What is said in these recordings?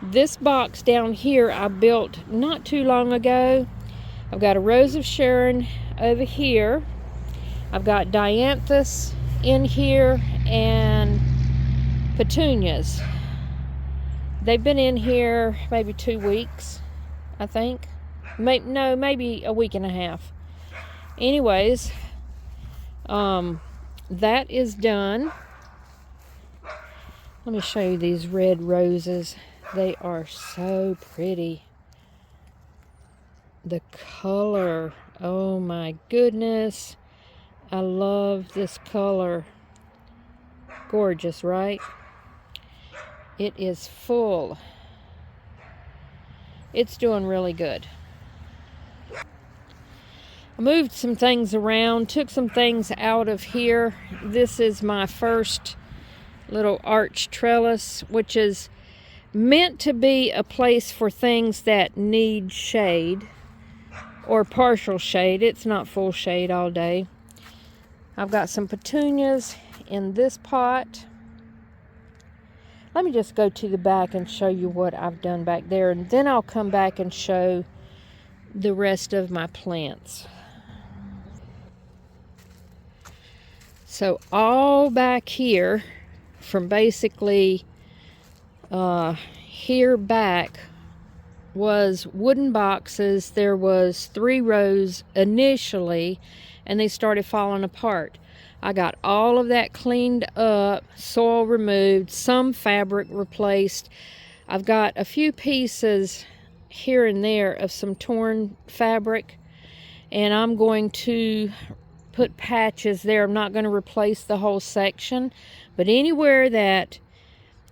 This box down here I built not too long ago. I've got a Rose of Sharon over here. I've got dianthus in here and petunias. They've been in here maybe 2 weeks, I think. Maybe a week and a half. Anyways, that is done. Let me show you these red roses. They are so pretty. The color, oh my goodness. I love this color. Gorgeous, right? It is full. It's doing really good. I moved some things around, took some things out of here. This is my first little arch trellis, which is meant to be a place for things that need shade or partial shade. It's not full shade all day. I've got some petunias in this pot. Let me just go to the back and show you what I've done back there, and then I'll come back and show the rest of my plants. So all back here, from basically here back, was wooden boxes. There was 3 rows initially, and they started falling apart. I got all of that cleaned up, soil removed, some fabric replaced. I've got a few pieces here and there of some torn fabric, and I'm going to put patches there. I'm not going to replace the whole section, but anywhere that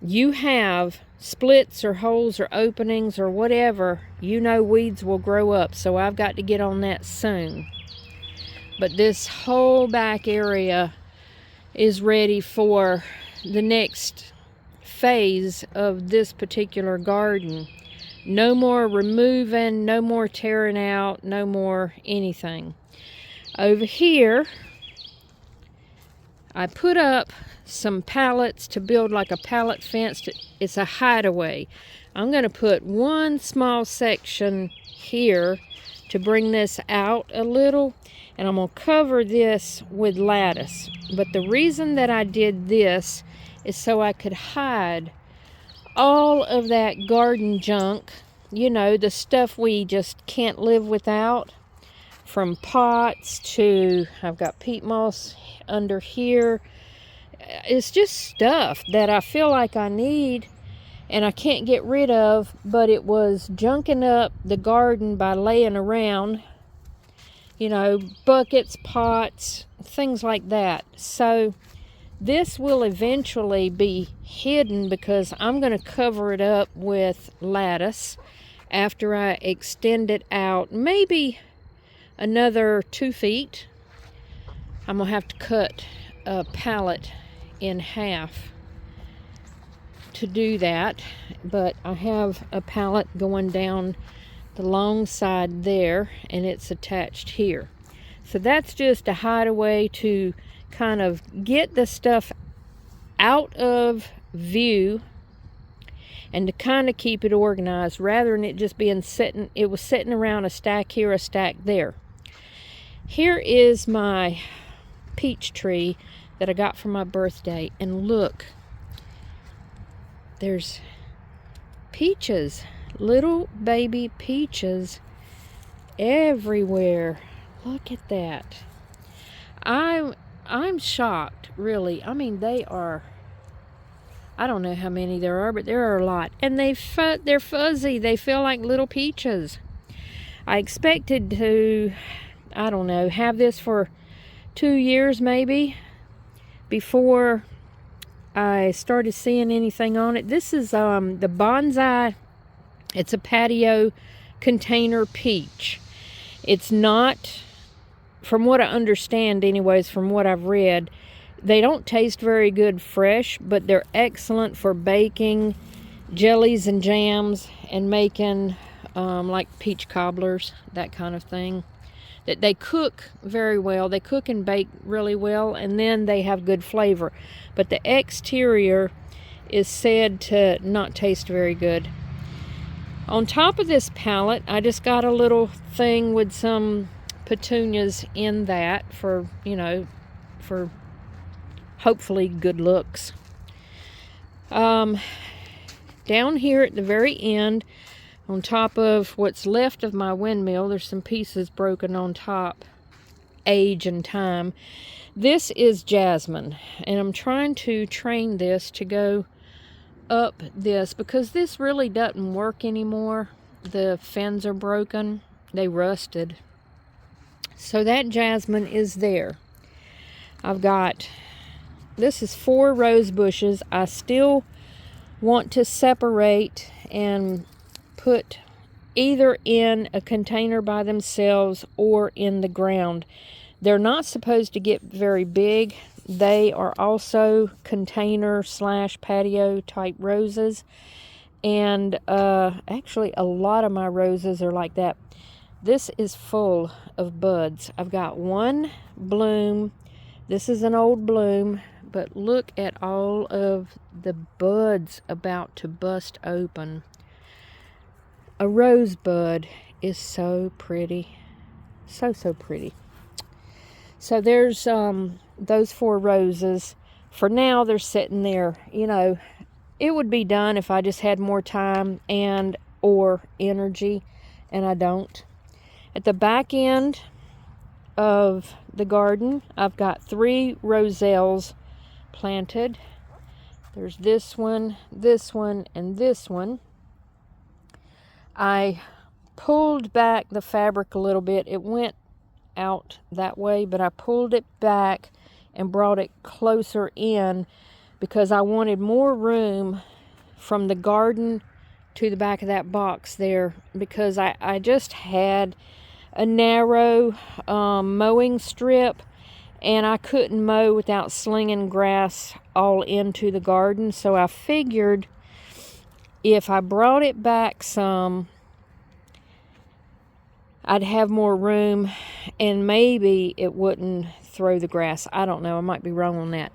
you have splits or holes or openings or whatever, you know weeds will grow up. So I've got to get on that soon. But this whole back area is ready for the next phase of this particular garden. No more removing, no more tearing out, no more anything. Over here, I put up some pallets to build like a pallet fence. It's a hideaway. I'm going to put one small section here to bring this out a little, and I'm going to cover this with lattice. But the reason that I did this is so I could hide all of that garden junk, you know, the stuff we just can't live without, from pots to, I've got peat moss under here. It's just stuff that I feel like I need and I can't get rid of, but it was junking up the garden by laying around, you know, buckets, pots, things like that. So this will eventually be hidden because I'm going to cover it up with lattice after I extend it out maybe another 2 feet. I'm going to have to cut a pallet in half to do that, but I have a pallet going down the long side there, and it's attached here. So that's just a hideaway to kind of get the stuff out of view and to kind of keep it organized rather than it just being sitting. It was sitting around a stack here, a stack there. Here is my peach tree that I got for my birthday, and look, there's peaches, little baby peaches everywhere. Look at that. I'm shocked, really. I mean, they are, I don't know how many there are, but there are a lot, and they're fuzzy. They feel like little peaches. I expected to, I don't know, have this for 2 years maybe before I started seeing anything on it. This is the bonsai. It's a patio container peach. It's not, from what I understand anyways, from what I've read, they don't taste very good fresh, but they're excellent for baking jellies and jams and making like peach cobblers, that kind of thing. That they cook very well. They cook and bake really well, and then they have good flavor. But the exterior is said to not taste very good. On top of this palette, I just got a little thing with some petunias in that for, you know, for hopefully good looks. Down here at the very end, on top of what's left of my windmill, there's some pieces broken on top, age and time. This is jasmine, and I'm trying to train this to go up this because this really doesn't work anymore. The fins are broken, they rusted. So that jasmine is there. I've got, this is 4 rose bushes. I still want to separate and put either in a container by themselves or in the ground. They're not supposed to get very big. They are also container / patio type roses. And actually a lot of my roses are like that. This is full of buds. I've got one bloom. This is an old bloom, but look at all of the buds about to bust open. A rosebud is so pretty. So pretty. So there's those 4 roses. For now, they're sitting there. You know, it would be done if I just had more time and or energy, and I don't. At the back end of the garden, I've got 3 roselles planted. There's this one, and this one. I pulled back the fabric a little bit. It went out that way, but I pulled it back and brought it closer in because I wanted more room from the garden to the back of that box there, because I just had a narrow mowing strip, and I couldn't mow without slinging grass all into the garden. So I figured if I brought it back some, I'd have more room, and maybe it wouldn't throw the grass. I don't know. I might be wrong on that.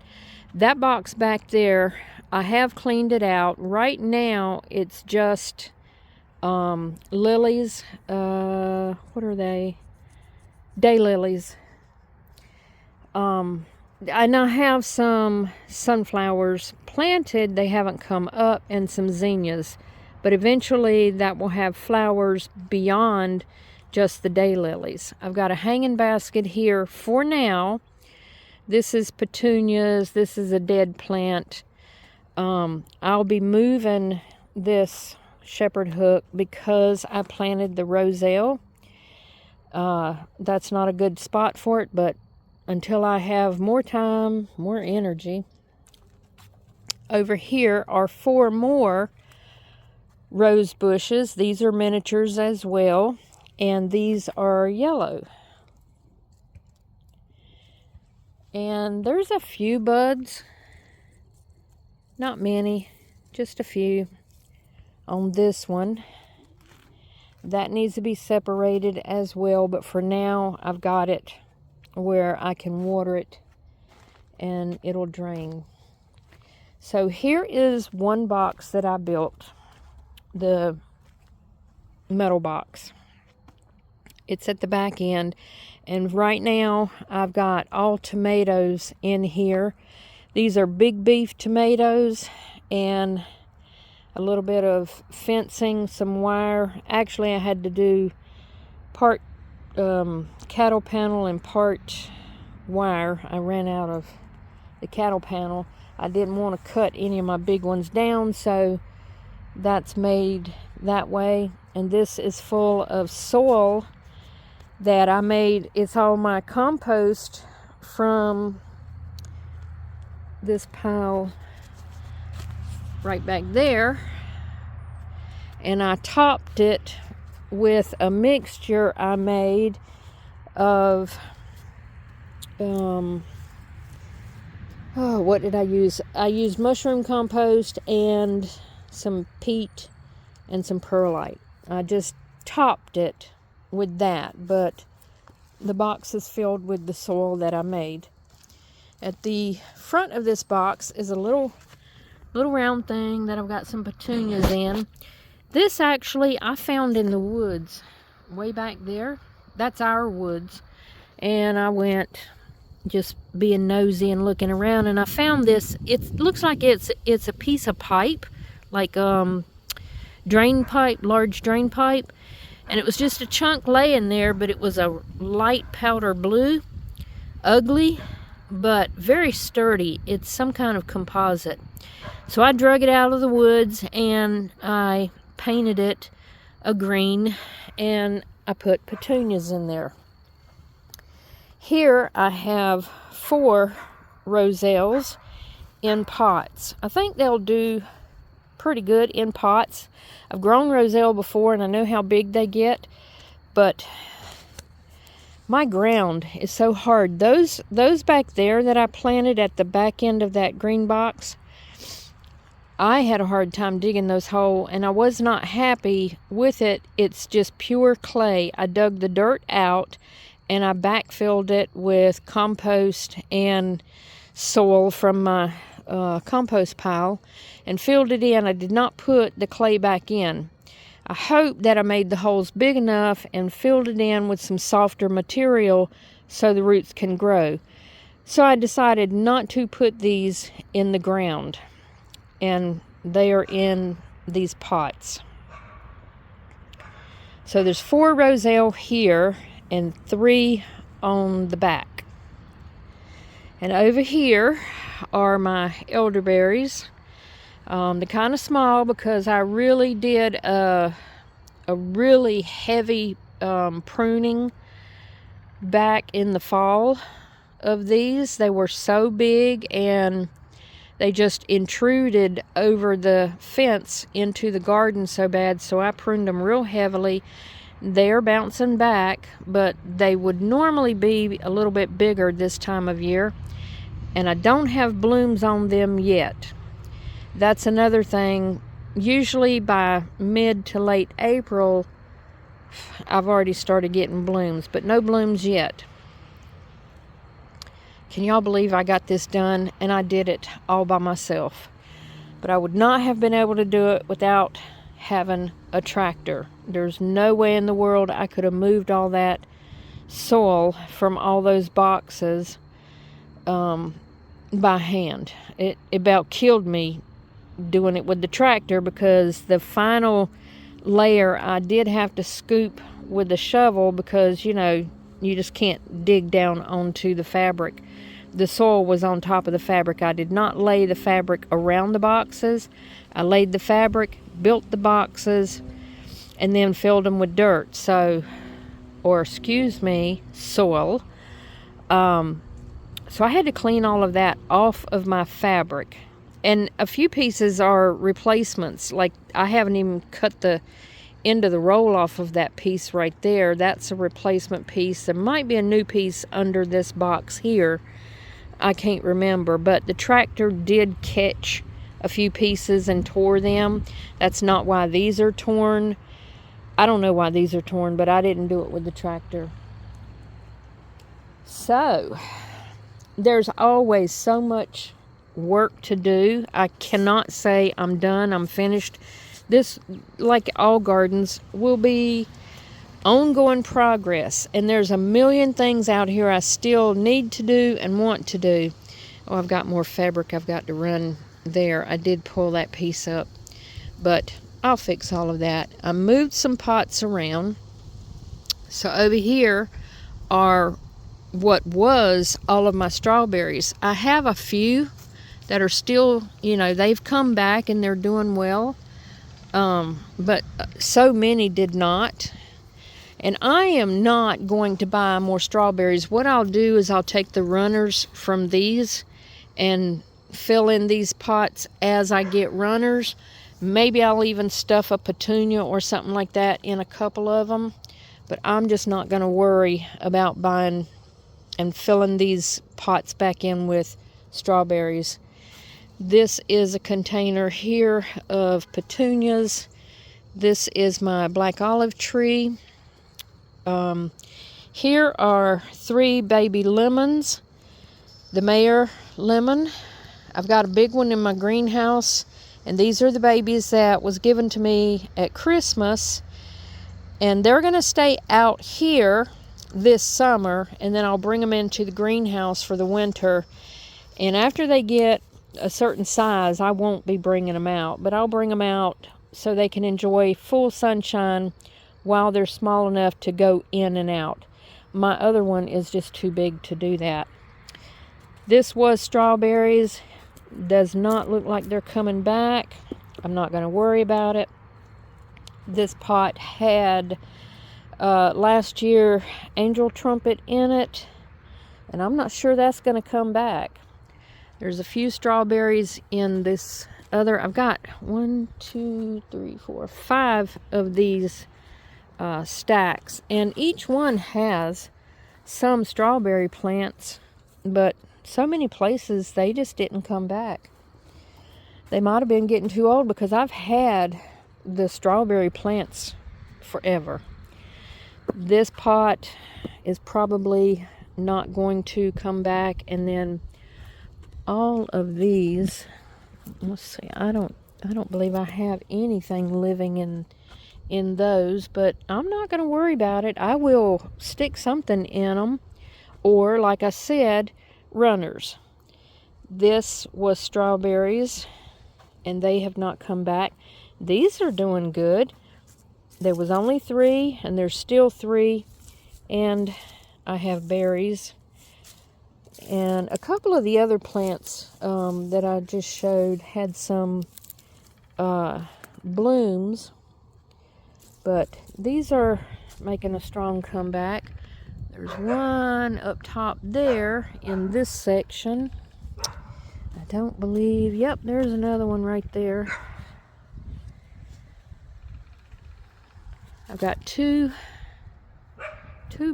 That box back there, I have cleaned it out. Right now, it's just lilies. What are they? Daylilies. And I have some sunflowers planted. They haven't come up, and some zinnias. But eventually, that will have flowers beyond just the daylilies. I've got a hanging basket here for now. This is petunias. This is a dead plant. I'll be moving this shepherd hook because I planted the roselle. That's not a good spot for it, but until I have more time, more energy. Over here are 4 more rose bushes. These are miniatures as well. And these are yellow. And there's a few buds. Not many. Just a few. On this one. That needs to be separated as well. But for now, I've got it where I can water it and it'll drain. So here is one box that I built. The metal box. It's at the back end, and right now I've got all tomatoes in here. These are big beef tomatoes and a little bit of fencing, some wire. Actually, I had to do part cattle panel and part wire. I ran out of the cattle panel. I didn't want to cut any of my big ones down, so that's made that way. And this is full of soil that I made. It's all my compost from this pile right back there, and I topped it with a mixture I made of what did I use? I used mushroom compost and some peat and some perlite. I just topped it with that, but the box is filled with the soil that I made. At the front of this box is a little round thing that I've got some petunias in, This actually I found in the woods way back there. That's our woods. And I went just being nosy and looking around, and I found this. It looks like it's a piece of pipe, like drain pipe, large drain pipe, and it was just a chunk laying there, but it was a light powder blue, ugly, but very sturdy. It's some kind of composite. So I drug it out of the woods and I painted it a green, and I put petunias in there. Here I have 4 roselles in pots. I think they'll do pretty good in pots. I've grown roselle before and I know how big they get, but my ground is so hard. Those back there that I planted at the back end of that green box, I had a hard time digging those holes, and I was not happy with it. It's just pure clay. I dug the dirt out and I backfilled it with compost and soil from my compost pile and filled it in. I did not put the clay back in. I hope that I made the holes big enough and filled it in with some softer material so the roots can grow. So I decided not to put these in the ground, and they are in these pots. So there's 4 roselle here and 3 on the back. And over here are my elderberries. They're kind of small because I really did a really heavy pruning back in the fall of these. They were so big and they just intruded over the fence into the garden so bad, so I pruned them real heavily. They're bouncing back, but they would normally be a little bit bigger this time of year, and I don't have blooms on them yet. That's another thing. Usually by mid to late April, I've already started getting blooms, but no blooms yet. Can y'all believe I got this done? And I did it all by myself. But I would not have been able to do it without having a tractor. There's no way in the world I could have moved all that soil from all those boxes by hand. It about killed me doing it with the tractor, because the final layer I did have to scoop with a shovel, because you just can't dig down onto the fabric. The soil was on top of the fabric. I did not lay the fabric around the boxes. I laid the fabric, built the boxes, and then filled them with dirt. Soil. So I had to clean all of that off of my fabric. And a few pieces are replacements. Like, I haven't even cut the end of the roll off of that piece right there. That's a replacement piece. There might be a new piece under this box here. I can't remember. But the tractor did catch a few pieces and tore them. That's not why these are torn. I don't know why these are torn, but I didn't do it with the tractor. So, there's always so much work to do. I cannot say I'm done, I'm finished. This, like all gardens, will be ongoing progress, and there's a million things out here I still need to do and want to do. Oh, I've got more fabric I've got to run there. I did pull that piece up, but I'll fix all of that. I moved some pots around. So over here are what was all of my strawberries. I have a few that are still, they've come back and they're doing well. But so many did not. And I am not going to buy more strawberries. What I'll do is I'll take the runners from these and fill in these pots as I get runners. Maybe I'll even stuff a petunia or something like that in a couple of them. But I'm just not going to worry about buying and filling these pots back in with strawberries. This is a container here of petunias. This is my black olive tree. Here are 3 baby lemons. The Mayor lemon. I've got a big one in my greenhouse, And these are the babies that was given to me at Christmas. And they're going to stay out here this summer, and then I'll bring them into the greenhouse for the winter. And after they get a certain size, I won't be bringing them out, but I'll bring them out so they can enjoy full sunshine while they're small enough to go in and out. My other one is just too big to do that. This was strawberries. Does not look like they're coming back. I'm not going to worry about it. This pot had last year angel trumpet in it, and I'm not sure that's going to come back. There's a few strawberries in this other. I've got 1, 2, 3, 4, 5 of these stacks, and each one has some strawberry plants, but so many places they just didn't come back. They might have been getting too old, because I've had the strawberry plants forever. This pot is probably not going to come back, and then all of these, let's see, I don't believe I have anything living in those, but I'm not going to worry about it. I will stick something in them, or like I said, runners. This was strawberries, and they have not come back. These are doing good. There was only 3, and there's still 3, and I have berries. And a couple of the other plants that I just showed had some blooms, but these are making a strong comeback. There's one up top there in this section. I don't believe, yep, there's another one right there. I've got two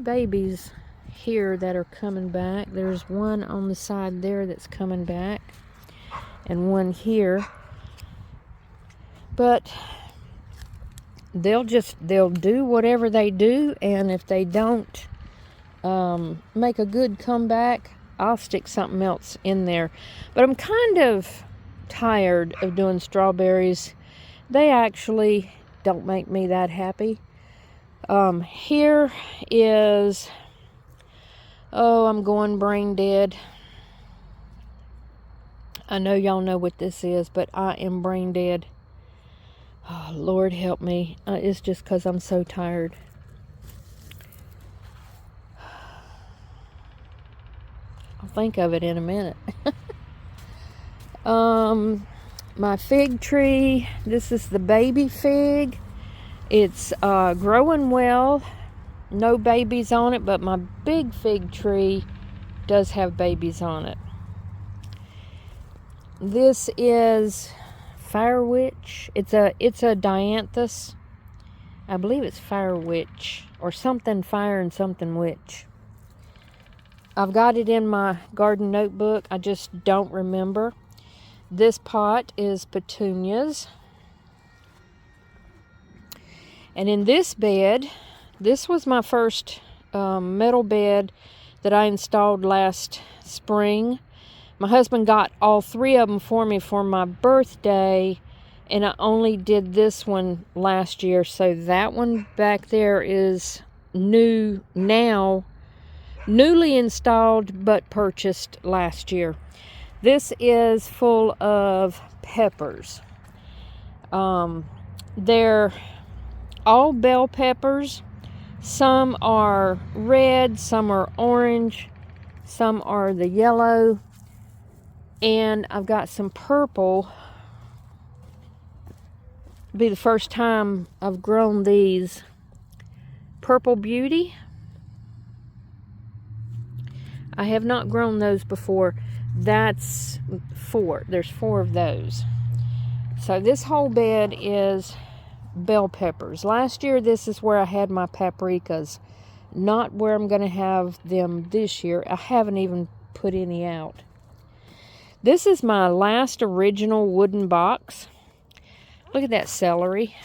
babies here that are coming back. There's one on the side there that's coming back, and one here. But they'll do whatever they do, and if they don't make a good comeback, I'll stick something else in there. But I'm kind of tired of doing strawberries. They actually don't make me that happy. Here is, oh, I'm going brain dead. I know y'all know what this is, but I am brain dead. Oh, Lord help me. It's just because I'm so tired. I'll think of it in a minute. My fig tree, this is the baby fig. It's growing well. No babies on it, but my big fig tree does have babies on it. This is Fire Witch. It's a dianthus. I believe it's Fire Witch, or something fire and something witch. I've got it in my garden notebook. I just don't remember. This pot is petunias. And in this bed, this was my first metal bed that I installed last spring. My husband got all 3 of them for me for my birthday, and I only did this one last year. So that one back there is new now, newly installed, but purchased last year. This is full of peppers. They're all bell peppers. Some are red, some are orange, some are the yellow, and I've got some purple. It'll be the first time I've grown these. Purple Beauty. I have not grown those before. That's 4. There's 4 of those. So this whole bed is bell peppers. Last year, this is where I had my paprikas. Not where I'm going to have them this year. I haven't even put any out. This is my last original wooden box. Look at that celery.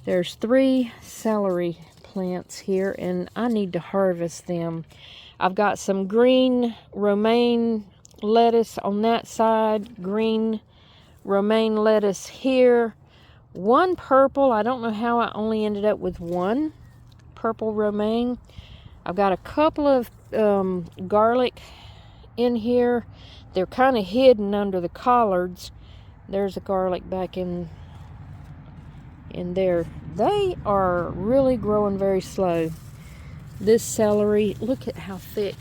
There's 3 celery plants here, and I need to harvest them. I've got some green romaine lettuce on that side, green romaine lettuce here. One purple. I don't know how I only ended up with one purple romaine. I've got a couple of garlic in here. They're kind of hidden under the collards. There's a garlic back in there. They are really growing very slow. This celery, look at how thick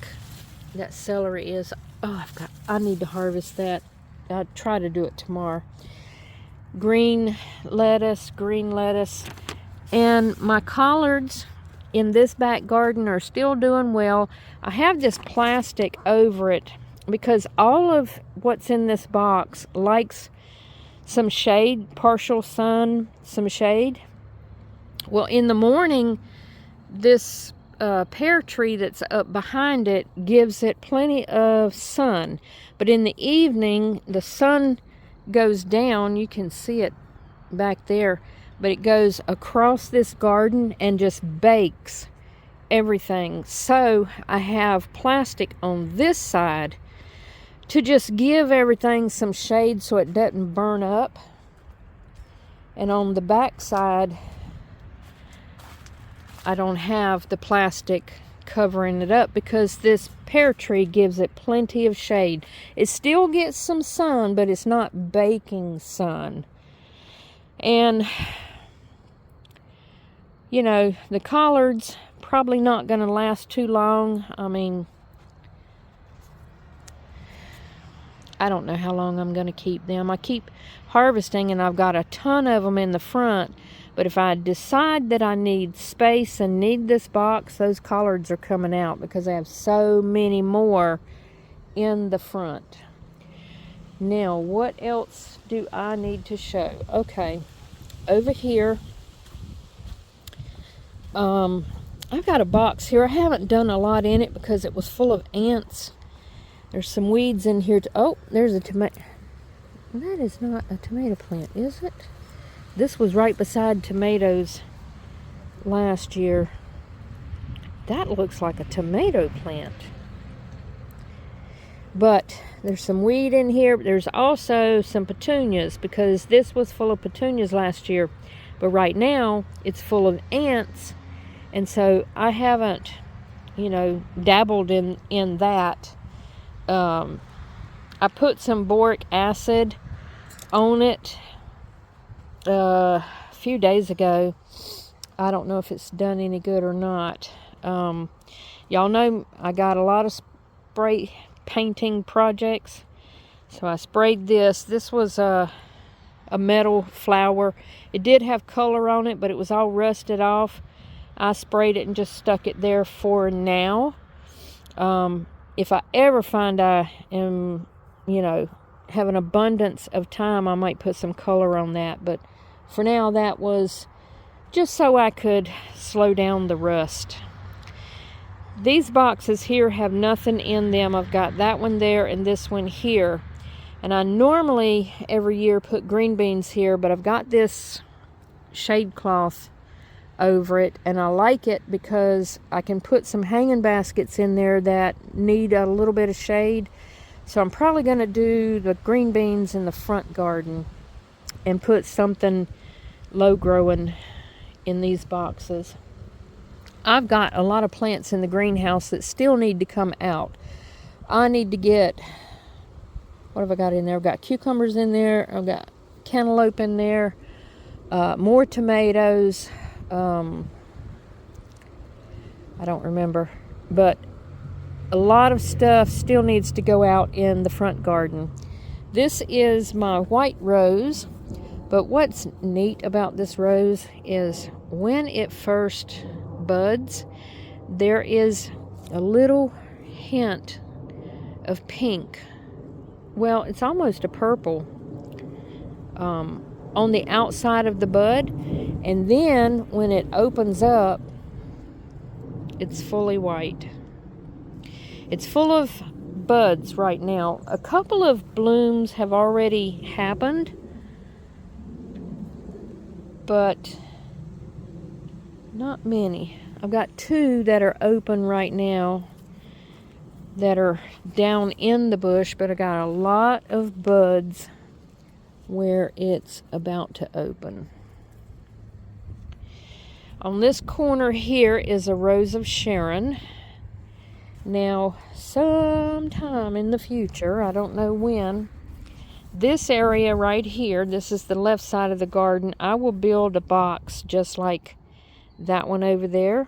that celery is. Oh, I need to harvest that. I'll try to do it tomorrow. Green lettuce. And my collards in this back garden are still doing well. I have this plastic over it because all of what's in this box likes some shade, partial sun, some shade. Well, in the morning, this pear tree that's up behind it gives it plenty of sun. But in the evening, the sun goes down. You can see it back there. But it goes across this garden and just bakes everything. So I have plastic on this side to just give everything some shade so it doesn't burn up. And on the back side, I don't have the plastic covering it up because this pear tree gives it plenty of shade. It still gets some sun, but it's not baking sun. And you know, the collards probably not going to last too long. I mean, I don't know how long I'm going to keep them. I keep harvesting and I've got a ton of them in the front. But if I decide that I need space and need this box, those collards are coming out because I have so many more in the front. Now, what else do I need to show? Okay, over here, I've got a box here. I haven't done a lot in it because it was full of ants. There's some weeds in here. Oh, there's a tomato. That is not a tomato plant, is it? This was right beside tomatoes last year. That looks like a tomato plant. But there's some weed in here. There's also some petunias because this was full of petunias last year. But right now, it's full of ants. And so I haven't, you know, dabbled in that. I put some boric acid on it a few days ago. I don't know if it's done any good or not. Y'all know I got a lot of spray painting projects. So I sprayed this. This was a metal flower. It did have color on it, but it was all rusted off. I sprayed it and just stuck it there for now. If I ever find I am, you know, have an abundance of time, I might put some color on that. But for now, that was just so I could slow down the rust. These boxes here have nothing in them. I've got that one there and this one here. And I normally every year put green beans here, but I've got this shade cloth over it, and I like it because I can put some hanging baskets in there that need a little bit of shade. So I'm probably going to do the green beans in the front garden and put something low growing in these boxes. I've got a lot of plants in the greenhouse that still need to come out. I need to get, what have I got in there? I've got cucumbers in there. I've got cantaloupe in there. More tomatoes. I don't remember, but a lot of stuff still needs to go out in the front garden. This is my white rose, but what's neat about this rose is when it first buds, there is a little hint of pink. Well, it's almost a purple on the outside of the bud, and then when it opens up, it's fully white. It's full of buds right now. A couple of blooms have already happened, but not many. I've got two that are open right now that are down in the bush, but I got a lot of buds where it's about to open. On this corner here is a rose of Sharon. Now, sometime in the future, I don't know when, this area right here, this is the left side of the garden, I will build a box just like that one over there.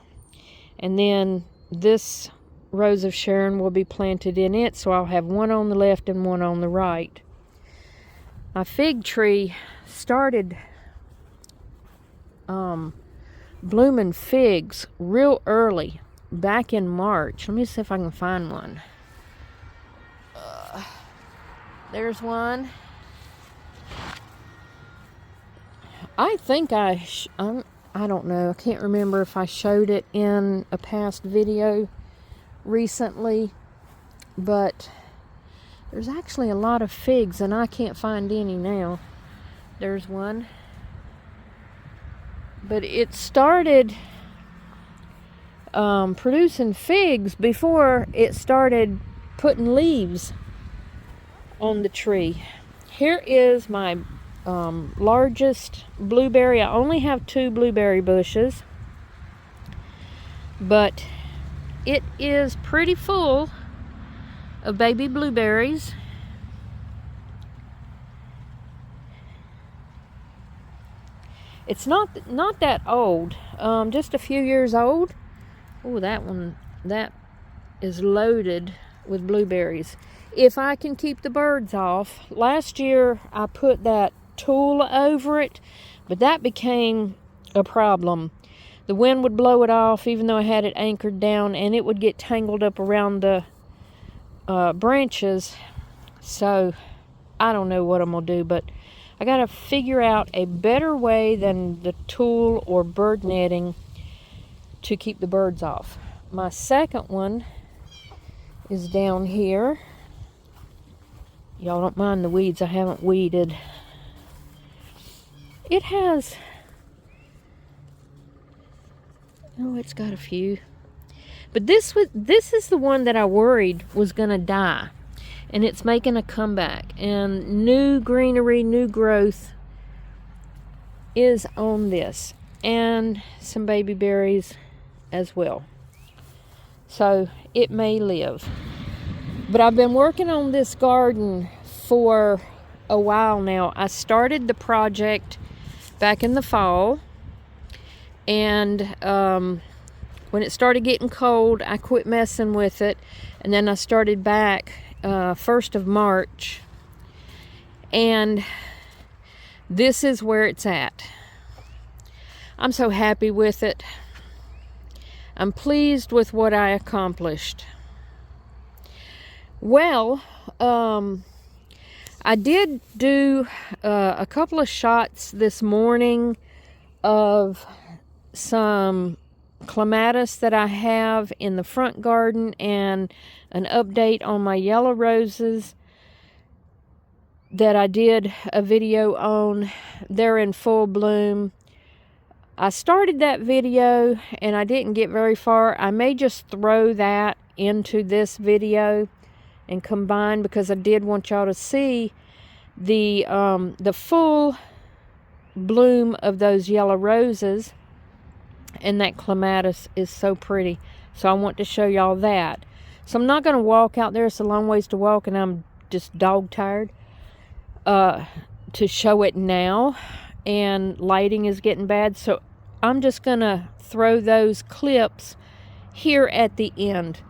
And then this rose of Sharon will be planted in it, so I'll have one on the left and one on the right. My fig tree started blooming figs real early, back in March. Let me see if I can find one. There's one. I think I don't know. I can't remember if I showed it in a past video recently, but there's actually a lot of figs and I can't find any now. There's one. But it started producing figs before it started putting leaves on the tree. Here is my largest blueberry. I only have 2 blueberry bushes, but it is pretty full of baby blueberries. It's not that old, just a few years old. Oh, that is loaded with blueberries. If I can keep the birds off. Last year I put that tulle over it, but that became a problem. The wind would blow it off even though I had it anchored down, and it would get tangled up around the branches. So I don't know what I'm gonna do, but I gotta figure out a better way than the tulle or bird netting to keep the birds off. My second one is down here. Y'all don't mind the weeds, I haven't weeded. It has, oh, it's got a few. But this is the one that I worried was gonna die. And it's making a comeback, and new greenery, new growth is on this, and some baby berries as well. So it may live. But I've been working on this garden for a while now. I started the project back in the fall, and when it started getting cold, I quit messing with it, and then I started back 1st of March, and this is where it's at. I'm so happy with it. I'm pleased with what I accomplished. Well, I did do a couple of shots this morning of some clematis that I have in the front garden, and an update on my yellow roses that I did a video on. They're in full bloom. I started that video and I didn't get very far. I may just throw that into this video and combine, because I did want y'all to see the full bloom of those yellow roses. And that clematis is so pretty. So I want to show y'all that. So I'm not going to walk out there. It's a long ways to walk, and I'm just dog tired to show it now. And lighting is getting bad. So I'm just going to throw those clips here at the end.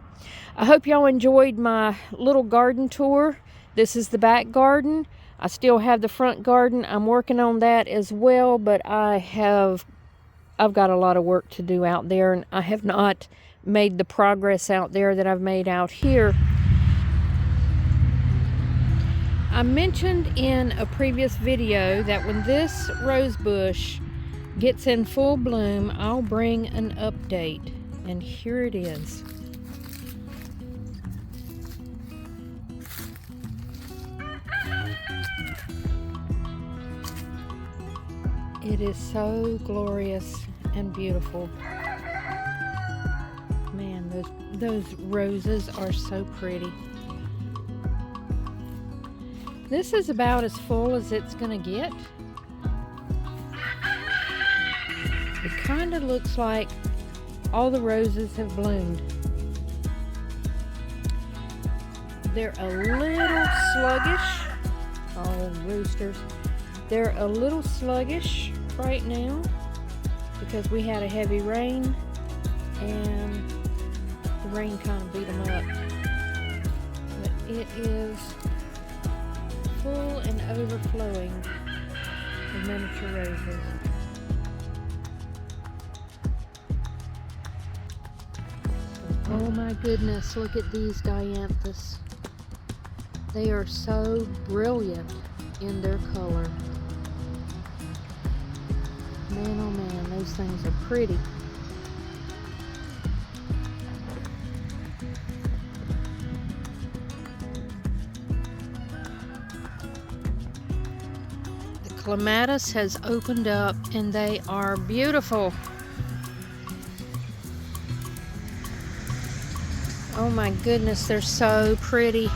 I hope y'all enjoyed my little garden tour. This is the back garden. I still have the front garden. I'm working on that as well, but I've got a lot of work to do out there, and I have not made the progress out there that I've made out here. I mentioned in a previous video that when this rose bush gets in full bloom, I'll bring an update, and here it is. It is so glorious and beautiful. Man, those roses are so pretty. This is about as full as it's gonna get. It kind of looks like all the roses have bloomed. They're a little sluggish. Oh, roosters. They're a little sluggish right now because we had a heavy rain and the rain kind of beat them up. But it is full and overflowing with miniature roses. Oh my goodness, look at these dianthus. They are so brilliant in their color. Man, oh man, those things are pretty. The clematis has opened up and they are beautiful. Oh my goodness, they're so pretty.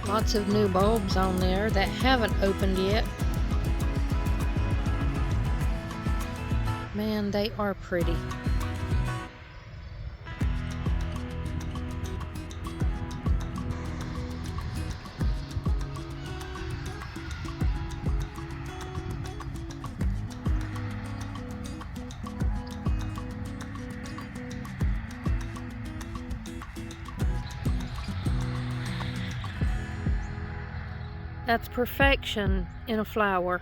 Lots of new bulbs on there that haven't opened yet. Man, they are pretty. That's perfection in a flower.